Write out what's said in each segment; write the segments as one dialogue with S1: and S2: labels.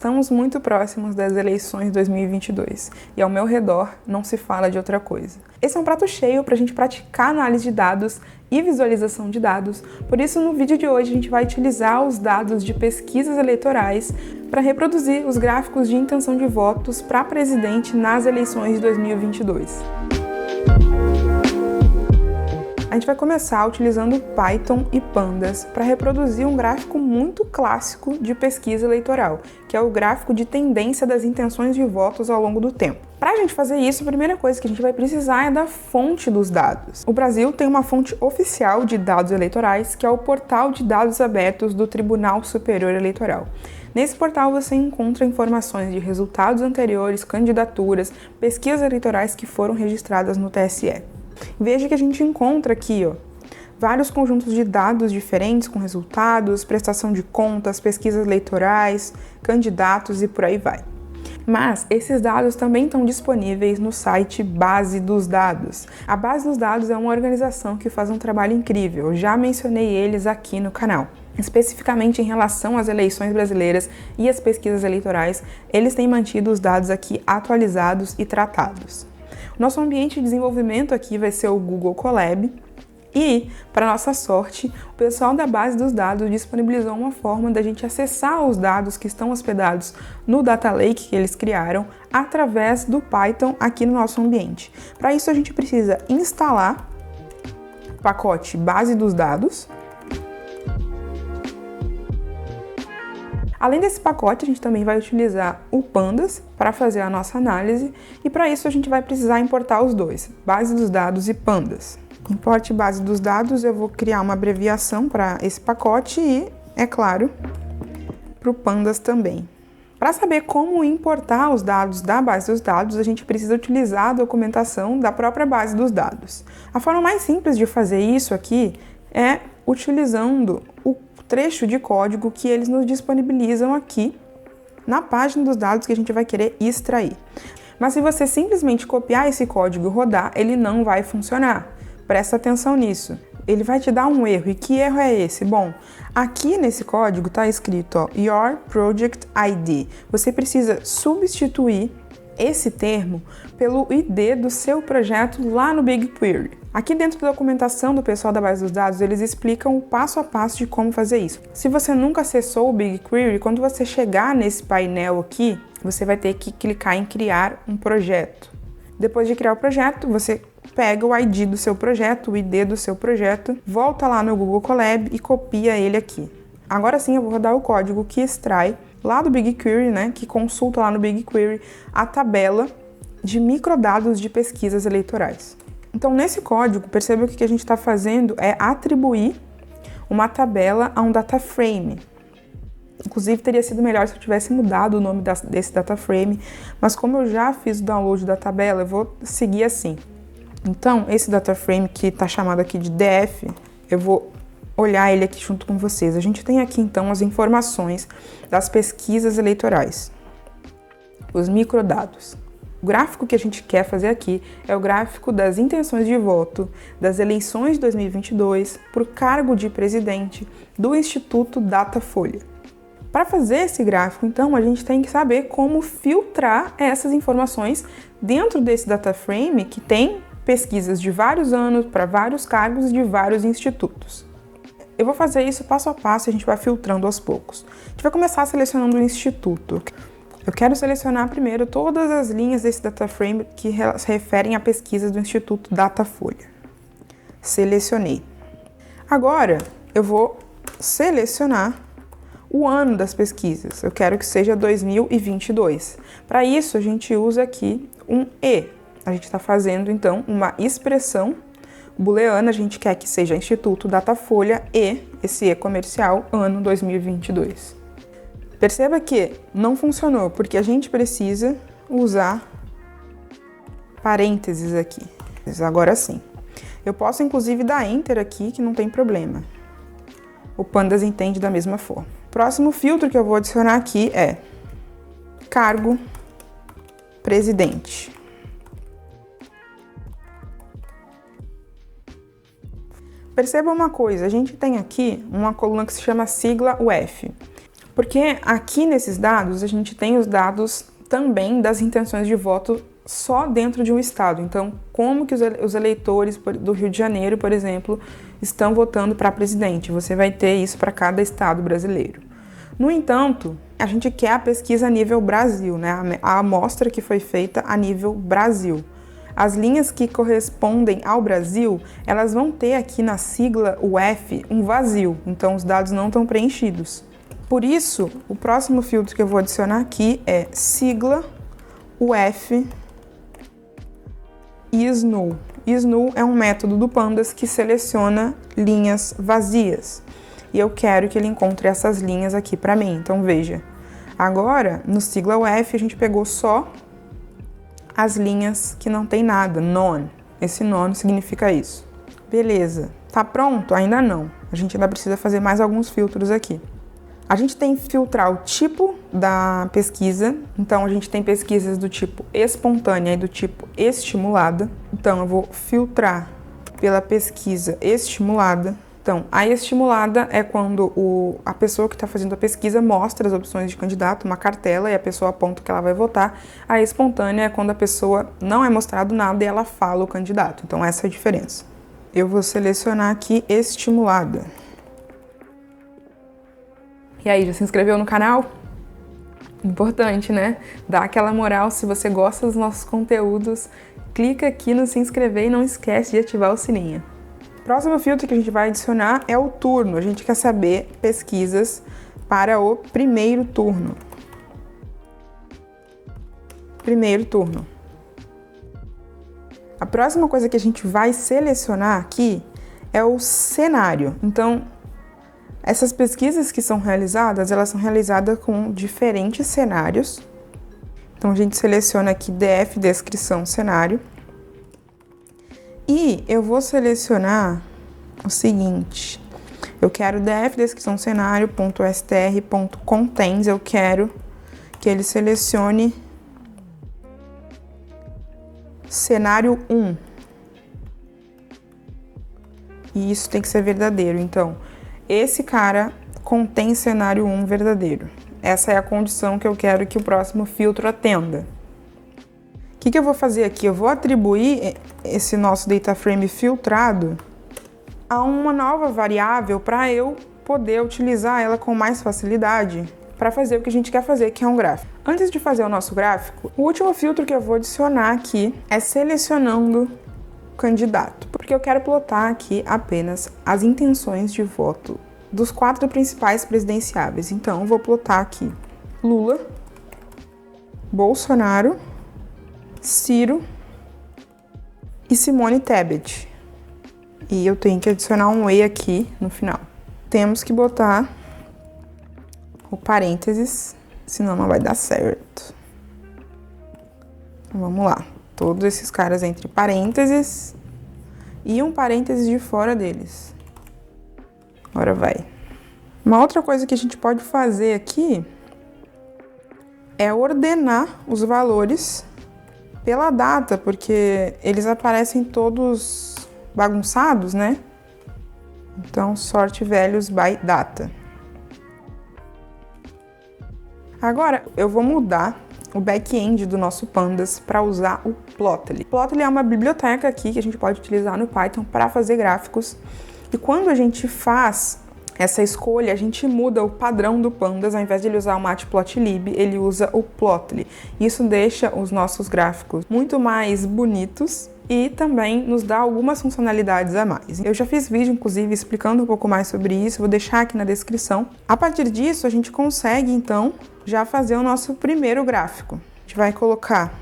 S1: estamos muito próximos das eleições de 2022 e ao meu redor não se fala de outra coisa. Esse é um prato cheio para a gente praticar análise de dados e visualização de dados, por isso no vídeo de hoje a gente vai utilizar os dados de pesquisas eleitorais para reproduzir os gráficos de intenção de votos para presidente nas eleições de 2022. A gente vai começar utilizando Python e Pandas para reproduzir um gráfico muito clássico de pesquisa eleitoral, que é o gráfico de tendência das intenções de votos ao longo do tempo. Para a gente fazer isso, a primeira coisa que a gente vai precisar é da fonte dos dados. O Brasil tem uma fonte oficial de dados eleitorais, que é o Portal de Dados Abertos do Tribunal Superior Eleitoral. Nesse portal você encontra informações de resultados anteriores, candidaturas, pesquisas eleitorais que foram registradas no TSE. Veja que a gente encontra aqui, vários conjuntos de dados diferentes com resultados, prestação de contas, pesquisas eleitorais, candidatos e por aí vai. Mas esses dados também estão disponíveis no site Base dos Dados. A Base dos Dados é uma organização que faz um trabalho incrível, já mencionei eles aqui no canal. Especificamente em relação às eleições brasileiras e às pesquisas eleitorais, eles têm mantido os dados aqui atualizados e tratados. Nosso ambiente de desenvolvimento aqui vai ser o Google Colab e, para nossa sorte, o pessoal da base dos dados disponibilizou uma forma da gente acessar os dados que estão hospedados no Data Lake que eles criaram através do Python aqui no nosso ambiente. Para isso a gente precisa instalar o pacote base dos dados. Além desse pacote, a gente também vai utilizar o Pandas para fazer a nossa análise e para isso a gente vai precisar importar os dois, base dos dados e Pandas. Importe base dos dados, eu vou criar uma abreviação para esse pacote e, é claro, para o Pandas também. Para saber como importar os dados da base dos dados, a gente precisa utilizar a documentação da própria base dos dados. A forma mais simples de fazer isso aqui é utilizando o trecho de código que eles nos disponibilizam aqui na página dos dados que a gente vai querer extrair. Mas se você simplesmente copiar esse código e rodar, ele não vai funcionar. Presta atenção nisso. Ele vai te dar um erro. E que erro é esse? Bom, aqui nesse código está escrito Your Project ID. Você precisa substituir esse termo pelo ID do seu projeto lá no BigQuery. Aqui dentro da documentação do pessoal da base dos dados, eles explicam o passo a passo de como fazer isso. Se você nunca acessou o BigQuery, quando você chegar nesse painel aqui, você vai ter que clicar em criar um projeto. Depois de criar o projeto, você pega o ID do seu projeto, o ID do seu projeto, volta lá no Google Colab e copia ele aqui. Agora sim eu vou rodar o código que extrai lá do BigQuery, que consulta lá no BigQuery a tabela de microdados de pesquisas eleitorais. Então, nesse código, perceba que o que a gente está fazendo é atribuir uma tabela a um data frame. Inclusive, teria sido melhor se eu tivesse mudado o nome desse data frame, mas como eu já fiz o download da tabela, eu vou seguir assim. Então, esse data frame que está chamado aqui de DF, eu vou olhar ele aqui junto com vocês. A gente tem aqui, então, as informações das pesquisas eleitorais, os microdados. O gráfico que a gente quer fazer aqui é o gráfico das intenções de voto das eleições de 2022 por cargo de presidente do Instituto Datafolha. Para fazer esse gráfico, então, a gente tem que saber como filtrar essas informações dentro desse data frame que tem pesquisas de vários anos para vários cargos de vários institutos. Eu vou fazer isso passo a passo e a gente vai filtrando aos poucos. A gente vai começar selecionando o instituto. Eu quero selecionar primeiro todas as linhas desse data frame que se referem a pesquisas do Instituto Datafolha. Selecionei. Agora, eu vou selecionar o ano das pesquisas. Eu quero que seja 2022. Para isso, a gente usa aqui um E. A gente está fazendo, então, uma expressão booleana. A gente quer que seja Instituto Datafolha e, esse E comercial, ano 2022. Perceba que não funcionou, porque a gente precisa usar parênteses aqui. Agora sim. Eu posso, inclusive, dar Enter aqui, que não tem problema. O Pandas entende da mesma forma. Próximo filtro que eu vou adicionar aqui é cargo presidente. Perceba uma coisa, a gente tem aqui uma coluna que se chama sigla UF. Porque aqui nesses dados, a gente tem os dados também das intenções de voto só dentro de um estado. Então, como que os eleitores do Rio de Janeiro, por exemplo, estão votando para presidente? Você vai ter isso para cada estado brasileiro. No entanto, a gente quer a pesquisa a nível Brasil, né? A amostra que foi feita a nível Brasil. As linhas que correspondem ao Brasil, elas vão ter aqui na sigla UF um vazio, então os dados não estão preenchidos. Por isso, o próximo filtro que eu vou adicionar aqui é sigla UF ISNUL. ISNUL é um método do Pandas que seleciona linhas vazias. E eu quero que ele encontre essas linhas aqui para mim. Então, veja. Agora, no sigla UF, a gente pegou só as linhas que não tem nada, none. Esse none significa isso. Beleza. Tá pronto? Ainda não. A gente ainda precisa fazer mais alguns filtros aqui. A gente tem que filtrar o tipo da pesquisa. Então, a gente tem pesquisas do tipo espontânea e do tipo estimulada. Então, eu vou filtrar pela pesquisa estimulada. Então, a estimulada é quando a pessoa que está fazendo a pesquisa mostra as opções de candidato, uma cartela, e a pessoa aponta que ela vai votar. A espontânea é quando a pessoa não é mostrado nada e ela fala o candidato. Então, essa é a diferença. Eu vou selecionar aqui estimulada. E aí, já se inscreveu no canal? Importante, né? Dá aquela moral. Se você gosta dos nossos conteúdos, clica aqui no se inscrever e não esquece de ativar o sininho. Próximo filtro que a gente vai adicionar é o turno. A gente quer saber pesquisas para o primeiro turno. Primeiro turno. A próxima coisa que a gente vai selecionar aqui é o cenário. Então, essas pesquisas que são realizadas, elas são realizadas com diferentes cenários. Então, a gente seleciona aqui DF, descrição, cenário. E eu vou selecionar o seguinte, eu quero df descrição cenário.str.contents, eu quero que ele selecione cenário 1. E isso tem que ser verdadeiro, então, esse cara contém cenário 1 verdadeiro. Essa é a condição que eu quero que o próximo filtro atenda. O que eu vou fazer aqui? Eu vou atribuir esse nosso data frame filtrado a uma nova variável para eu poder utilizar ela com mais facilidade para fazer o que a gente quer fazer, que é um gráfico. Antes de fazer o nosso gráfico, o último filtro que eu vou adicionar aqui é selecionando o candidato, porque eu quero plotar aqui apenas as intenções de voto dos 4 principais presidenciáveis. Então, eu vou plotar aqui Lula, Bolsonaro, Ciro e Simone Tebet. E eu tenho que adicionar um E aqui no final. Temos que botar o parênteses, senão não vai dar certo. Então, vamos lá. Todos esses caras entre parênteses e um parênteses de fora deles. Agora vai. Uma outra coisa que a gente pode fazer aqui é ordenar os valores pela data, porque eles aparecem todos bagunçados, né? Então, sort values by data. Agora, eu vou mudar o back-end do nosso Pandas para usar o Plotly. Plotly é uma biblioteca aqui que a gente pode utilizar no Python para fazer gráficos. E quando a gente faz essa escolha, a gente muda o padrão do Pandas. Ao invés de ele usar o Matplotlib, ele usa o Plotly. Isso deixa os nossos gráficos muito mais bonitos e também nos dá algumas funcionalidades a mais. Eu já fiz vídeo, inclusive, explicando um pouco mais sobre isso, vou deixar aqui na descrição. A partir disso, a gente consegue, então, já fazer o nosso primeiro gráfico. A gente vai colocar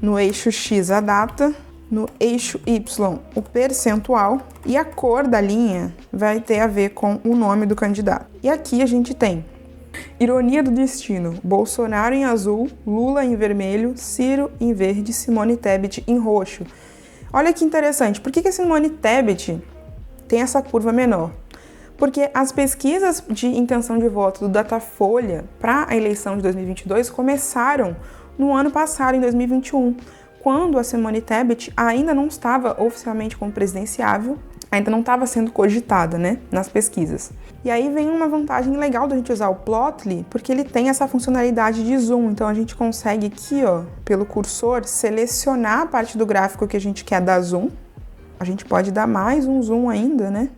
S1: no eixo X a data, no eixo Y o percentual, e a cor da linha vai ter a ver com o nome do candidato. E aqui a gente tem ironia do destino: Bolsonaro em azul, Lula em vermelho, Ciro em verde, Simone Tebet em roxo. Olha que interessante, por que a Simone Tebet tem essa curva menor? Porque as pesquisas de intenção de voto do Datafolha para a eleição de 2022 começaram no ano passado, em 2021, quando a Simone Tebet ainda não estava oficialmente como presidenciável. ainda não estava sendo cogitada, né, nas pesquisas. E aí vem uma vantagem legal da gente usar o Plotly, porque ele tem essa funcionalidade de zoom, então a gente consegue aqui, ó, pelo cursor, selecionar a parte do gráfico que a gente quer dar zoom. A gente pode dar mais um zoom ainda, né?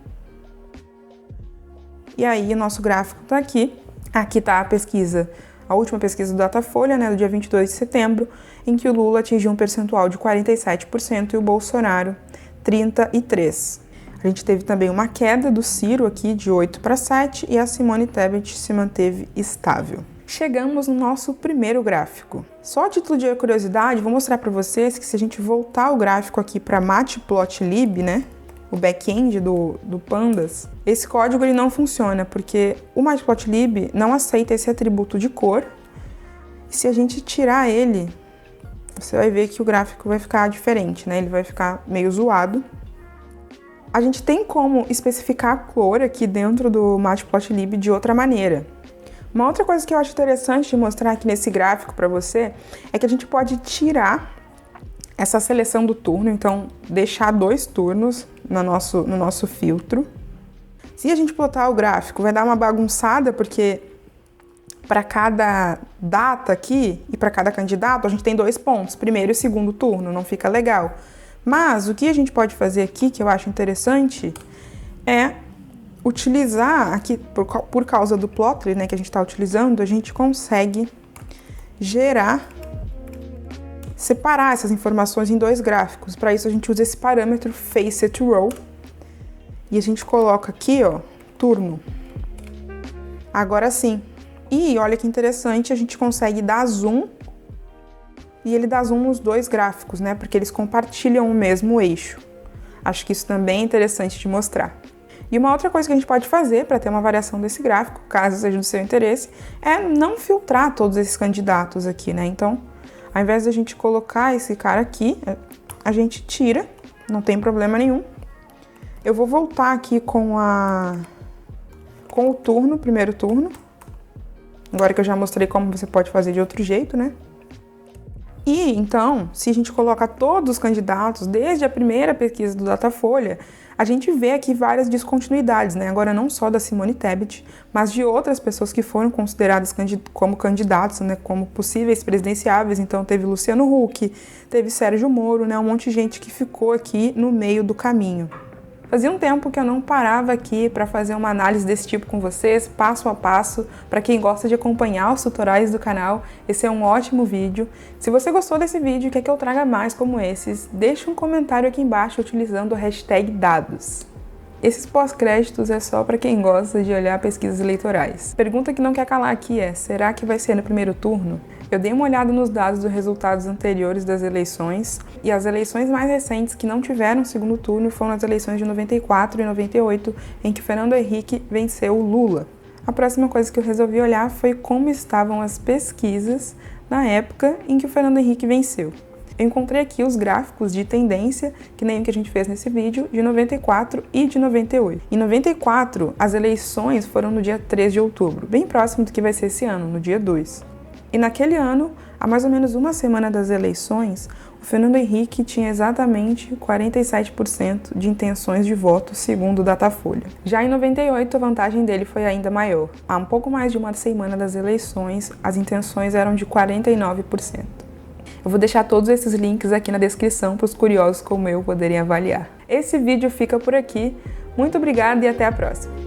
S1: E aí o nosso gráfico tá aqui. Aqui tá a pesquisa, a última pesquisa do Datafolha, né, do dia 22 de setembro, em que o Lula atingiu um percentual de 47% e o Bolsonaro 33%. A gente teve também uma queda do Ciro aqui de 8 para 7 e a Simone Tebet se manteve estável. Chegamos no nosso primeiro gráfico. Só a título de curiosidade, vou mostrar para vocês que se a gente voltar o gráfico aqui para Matplotlib, né, o back-end do Pandas, esse código ele não funciona, porque o Matplotlib não aceita esse atributo de cor. E se a gente tirar ele, você vai ver que o gráfico vai ficar diferente, né? Ele vai ficar meio zoado. A gente tem como especificar a cor aqui dentro do Matplotlib de outra maneira. Uma outra coisa que eu acho interessante de mostrar aqui nesse gráfico para você é que a gente pode tirar essa seleção do turno, então deixar 2 turnos no nosso filtro. Se a gente plotar o gráfico, vai dar uma bagunçada, porque para cada data aqui e para cada candidato, a gente tem 2 pontos, primeiro e segundo turno, não fica legal. Mas o que a gente pode fazer aqui, que eu acho interessante, é utilizar aqui, por causa do Plotly, né, que a gente está utilizando, a gente consegue separar essas informações em 2 gráficos. Para isso a gente usa esse parâmetro FacetRow e a gente coloca aqui, ó, turno. Agora sim. E olha que interessante, a gente consegue dar zoom e ele dá zoom nos 2 gráficos, né? Porque eles compartilham o mesmo eixo. Acho que isso também é interessante de mostrar. E uma outra coisa que a gente pode fazer para ter uma variação desse gráfico, caso seja do seu interesse, é não filtrar todos esses candidatos aqui, né? Então, ao invés de a gente colocar esse cara aqui, a gente tira, não tem problema nenhum. Eu vou voltar aqui com o turno, primeiro turno. Agora que eu já mostrei como você pode fazer de outro jeito, né? E, então, se a gente coloca todos os candidatos, desde a primeira pesquisa do Datafolha, a gente vê aqui várias descontinuidades, né? Agora não só da Simone Tebet, mas de outras pessoas que foram consideradas como candidatos, né? Como possíveis presidenciáveis. Então teve Luciano Huck, teve Sérgio Moro, né? Um monte de gente que ficou aqui no meio do caminho. Fazia um tempo que eu não parava aqui para fazer uma análise desse tipo com vocês, passo a passo. Para quem gosta de acompanhar os tutoriais do canal, esse é um ótimo vídeo. Se você gostou desse vídeo e quer que eu traga mais como esses, deixa um comentário aqui embaixo utilizando a hashtag dados. Esses pós-créditos é só para quem gosta de olhar pesquisas eleitorais. Pergunta que não quer calar aqui é, será que vai ser no primeiro turno? Eu dei uma olhada nos dados dos resultados anteriores das eleições e as eleições mais recentes que não tiveram segundo turno foram as eleições de 94 e 98, em que Fernando Henrique venceu o Lula. A próxima coisa que eu resolvi olhar foi como estavam as pesquisas na época em que o Fernando Henrique venceu. Eu encontrei aqui os gráficos de tendência, que nem o que a gente fez nesse vídeo, de 94 e de 98. Em 94, as eleições foram no dia 3 de outubro, bem próximo do que vai ser esse ano, no dia 2. E naquele ano, há mais ou menos uma semana das eleições, o Fernando Henrique tinha exatamente 47% de intenções de voto, segundo o Datafolha. Já em 98, a vantagem dele foi ainda maior. Há um pouco mais de uma semana das eleições, as intenções eram de 49%. Eu vou deixar todos esses links aqui na descrição para os curiosos como eu poderem avaliar. Esse vídeo fica por aqui. Muito obrigada e até a próxima!